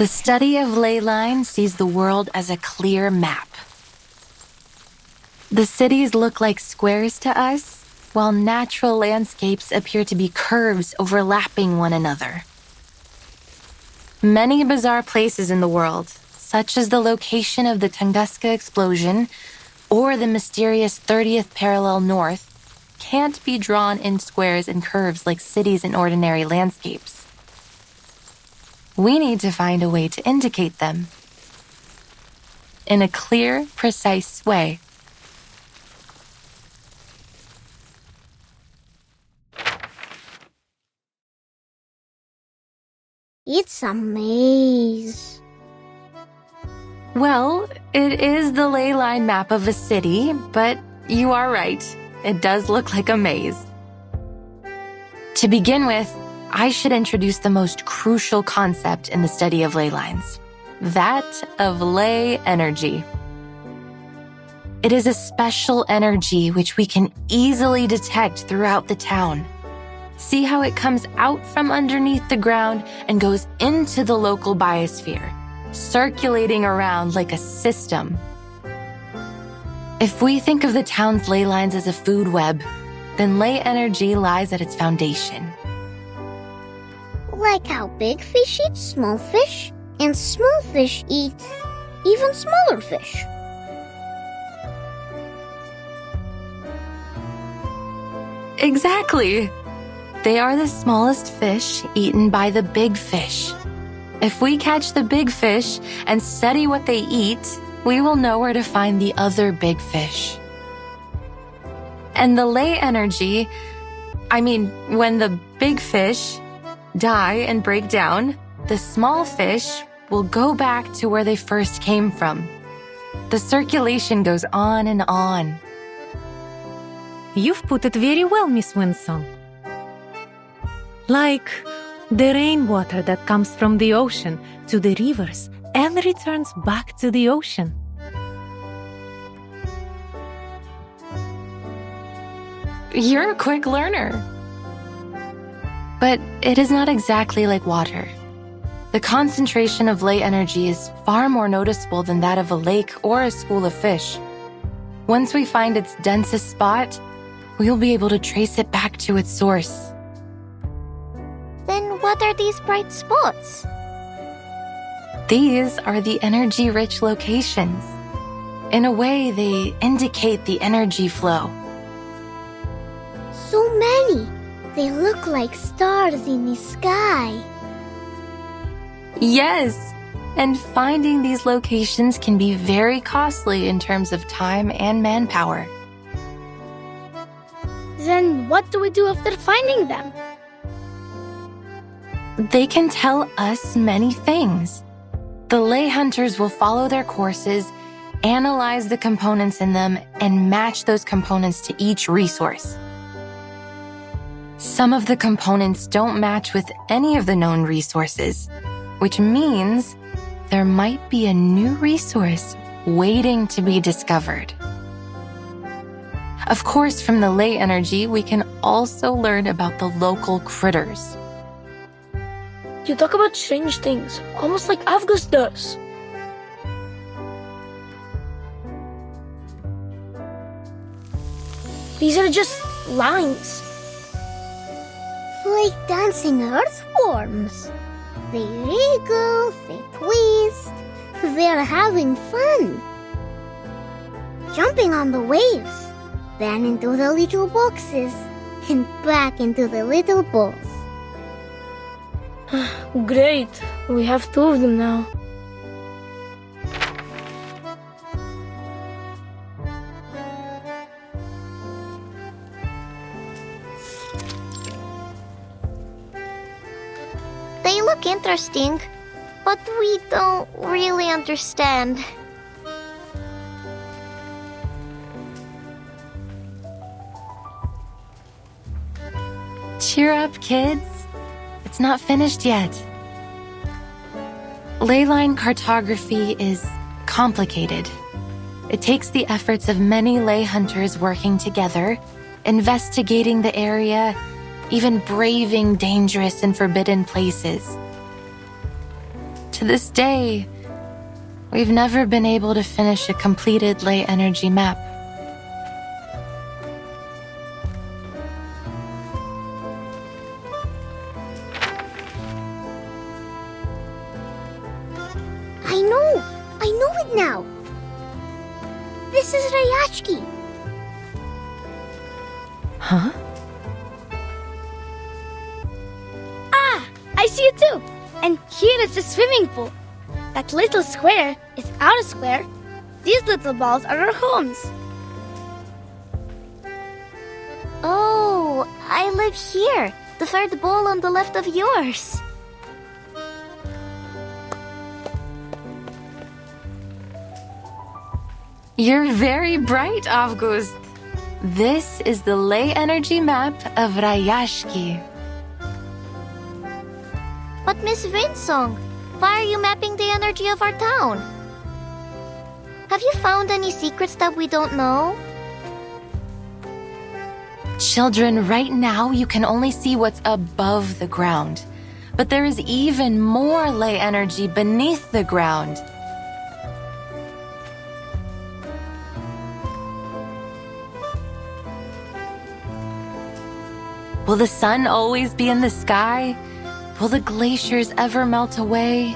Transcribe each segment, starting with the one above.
The study of ley lines sees the world as a clear map. The cities look like squares to us, while natural landscapes appear to be curves overlapping one another. Many bizarre places in the world, such as the location of the Tunguska explosion or the mysterious 30th parallel north, can't be drawn in squares and curves like cities in ordinary landscapes. We need to find a way to indicate them in a clear, precise way. It's a maze. Well, it is the ley line map of a city, but you are right. It does look like a maze. To begin with, I should introduce the most crucial concept in the study of ley lines, that of ley energy. It is a special energy which we can easily detect throughout the town. See how it comes out from underneath the ground and goes into the local biosphere, circulating around like a system. If we think of the town's ley lines as a food web, then ley energy lies at its foundation. Like how big fish eat small fish, and small fish eat even smaller fish. Exactly. They are the smallest fish eaten by the big fish. If we catch the big fish and study what they eat, we will know where to find the other big fish. And the ley energy, when the big fish die and break down, the small fish will go back to where they first came from. The circulation goes on and on. You've put it very well, Miss Winson. Like the rainwater that comes from the ocean to the rivers and returns back to the ocean. You're a quick learner. But it is not exactly like water. The concentration of ley energy is far more noticeable than that of a lake or a school of fish. Once we find its densest spot, we'll be able to trace it back to its source. Then what are these bright spots? These are the energy-rich locations. In a way, they indicate the energy flow. So many! They look like stars in the sky. Yes, and finding these locations can be very costly in terms of time and manpower. Then what do we do after finding them? They can tell us many things. The ley hunters will follow their courses, analyze the components in them, and match those components to each resource. Some of the components don't match with any of the known resources, which means there might be a new resource waiting to be discovered. Of course, from the ley energy, we can also learn about the local critters. You talk about strange things, almost like Avgus does. These are just lines. Like dancing earthworms. They wriggle, they twist, they're having fun. Jumping on the waves, then into the little boxes, and back into the little balls. Great, we have 2 of them now. They look interesting, but we don't really understand. Cheer up, kids. It's not finished yet. Ley line cartography is complicated. It takes the efforts of many ley hunters working together, investigating the area, even braving dangerous and forbidden places. to this day, we've never been able to finish a completed ley energy map. I know it now. This is Rayashki. Huh? I see it too. And here is the swimming pool. That little square is our square. These little balls are our homes. Oh, I live here. The third ball on the left of yours. You're very bright, August. This is the ley energy map of Rayashki. But Miss Rainsong, why are you mapping the energy of our town? Have you found any secrets that we don't know? Children, right now you can only see what's above the ground. But there is even more ley energy beneath the ground. Will the sun always be in the sky? Will the glaciers ever melt away?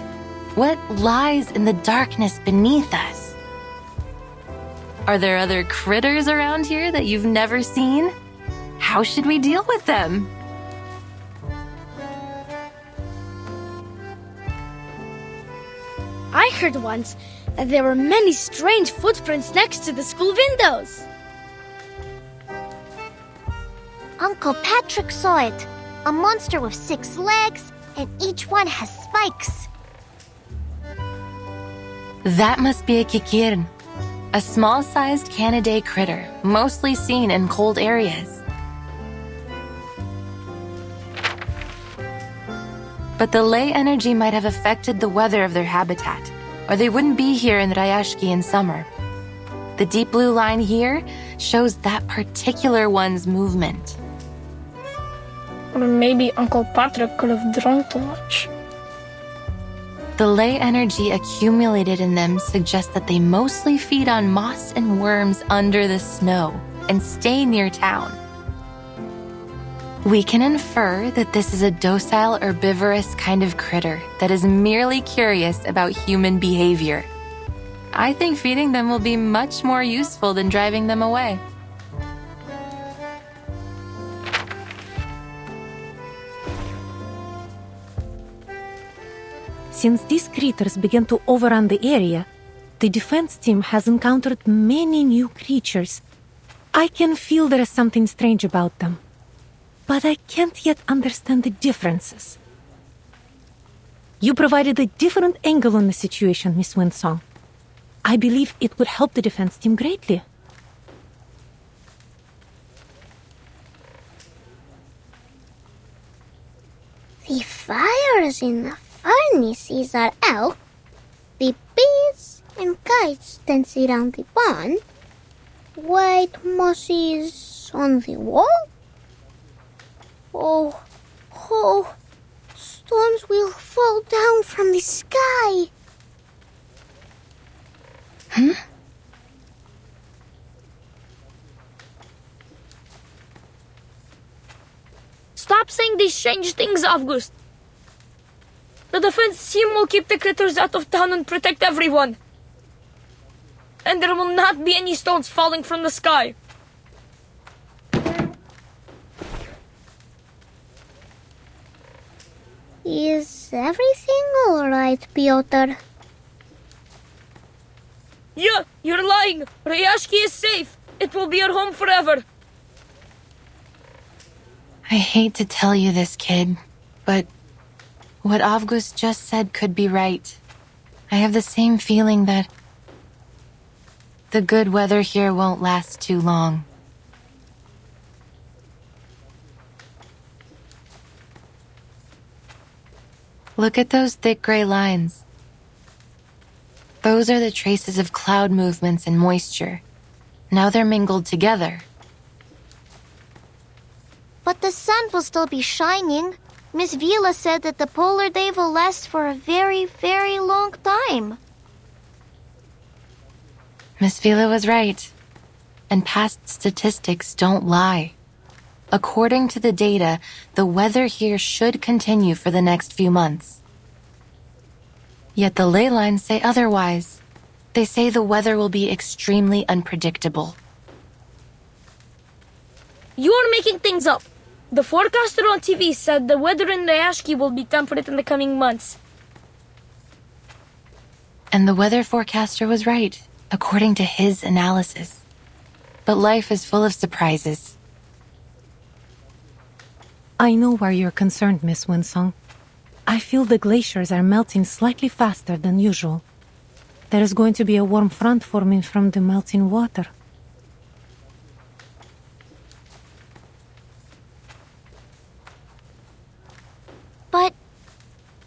What lies in the darkness beneath us? Are there other critters around here that you've never seen? How should we deal with them? I heard once that there were many strange footprints next to the school windows. Uncle Patrick saw it. A monster with 6 legs, and each one has spikes. That must be a kikirn, a small-sized Canidae critter, mostly seen in cold areas. But the ley energy might have affected the weather of their habitat, or they wouldn't be here in Rayashki in summer. The deep blue line here shows that particular one's movement. Or maybe Uncle Patrick could have drunk too much. The ley energy accumulated in them suggests that they mostly feed on moss and worms under the snow and stay near town. We can infer that this is a docile herbivorous kind of critter that is merely curious about human behavior. I think feeding them will be much more useful than driving them away. Since these critters began to overrun the area, the defense team has encountered many new creatures. I can feel there is something strange about them, but I can't yet understand the differences. You provided a different angle on the situation, Miss Winsong. I believe it would help the defense team greatly. The fires in the furnaces are out. The bees and kites dance around the barn. White moss is on the wall. Oh, storms will fall down from the sky. Stop saying these strange things, August. The defense team will keep the critters out of town and protect everyone. And there will not be any stones falling from the sky. Is everything all right, Piotr? Yeah, you're lying. Rayashki is safe. It will be our home forever. I hate to tell you this, kid, but what August just said could be right. I have the same feeling that the good weather here won't last too long. Look at those thick gray lines. Those are the traces of cloud movements and moisture. Now they're mingled together. But the sun will still be shining. Miss Vila said that the polar day will last for a very, very long time. Miss Vila was right. And past statistics don't lie. According to the data, the weather here should continue for the next few months. Yet the ley lines say otherwise. They say the weather will be extremely unpredictable. You're making things up. The forecaster on TV said the weather in Ryashki will be temperate in the coming months. And the weather forecaster was right, according to his analysis. But life is full of surprises. I know why you're concerned, Miss Winsong. I feel the glaciers are melting slightly faster than usual. There is going to be a warm front forming from the melting water.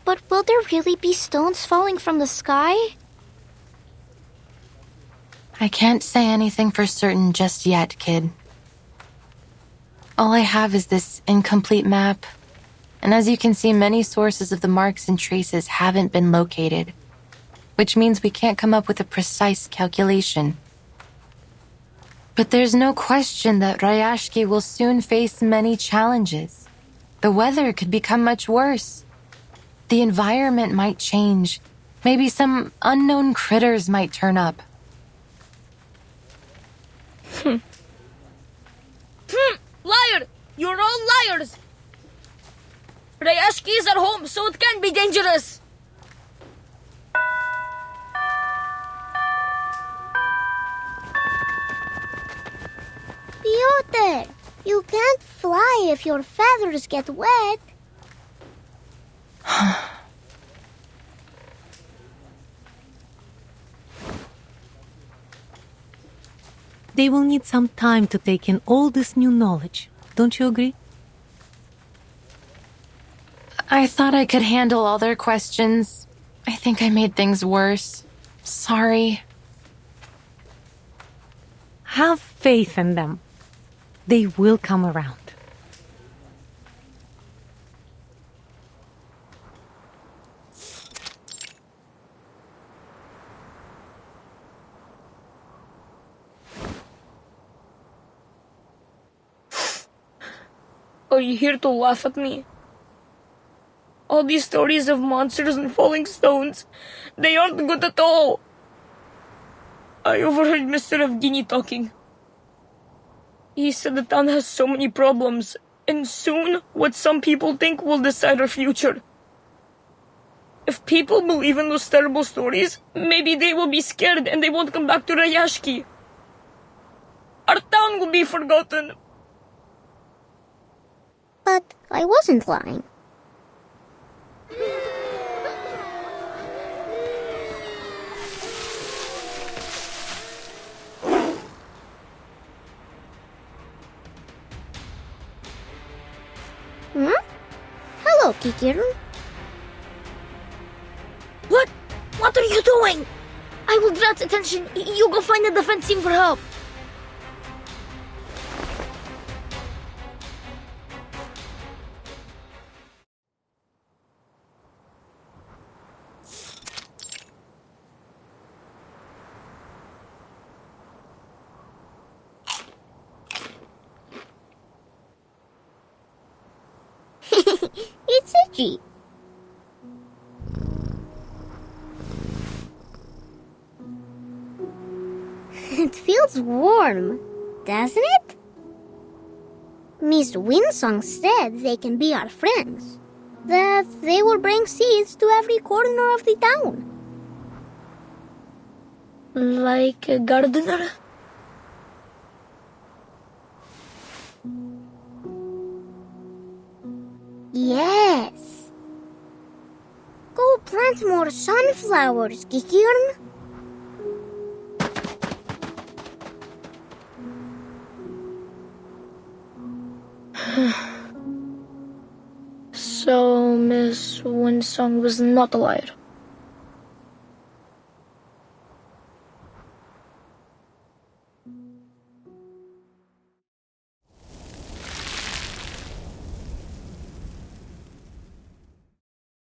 But will there really be stones falling from the sky? I can't say anything for certain just yet, kid. All I have is this incomplete map. And as you can see, many sources of the marks and traces haven't been located, which means we can't come up with a precise calculation. But there's no question that Ryashki will soon face many challenges. The weather could become much worse. The environment might change. Maybe some unknown critters might turn up. Liar! You're all liars! Ryashki is at home, so it can't be dangerous. Piotr, you can't fly if your feathers get wet. They will need some time to take in all this new knowledge. Don't you agree? I thought I could handle all their questions. I think I made things worse. Sorry. Have faith in them. They will come around. Are you here to laugh at me? All these stories of monsters and falling stones, they aren't good at all. I overheard Mr. Evgeny talking. He said the town has so many problems, and soon what some people think will decide our future. If people believe in those terrible stories, maybe they will be scared and they won't come back to Ryashki. Our town will be forgotten. But I wasn't lying. Hello, Kikiru. What? What are you doing? I will draw attention. You go find the defense team for help. It's itchy. It feels warm, doesn't it? Miss Winsong said they can be our friends. That they will bring seeds to every corner of the town. Like a gardener? Yes. Go plant more sunflowers, Kikirn. So Miss Winsong was not a liar.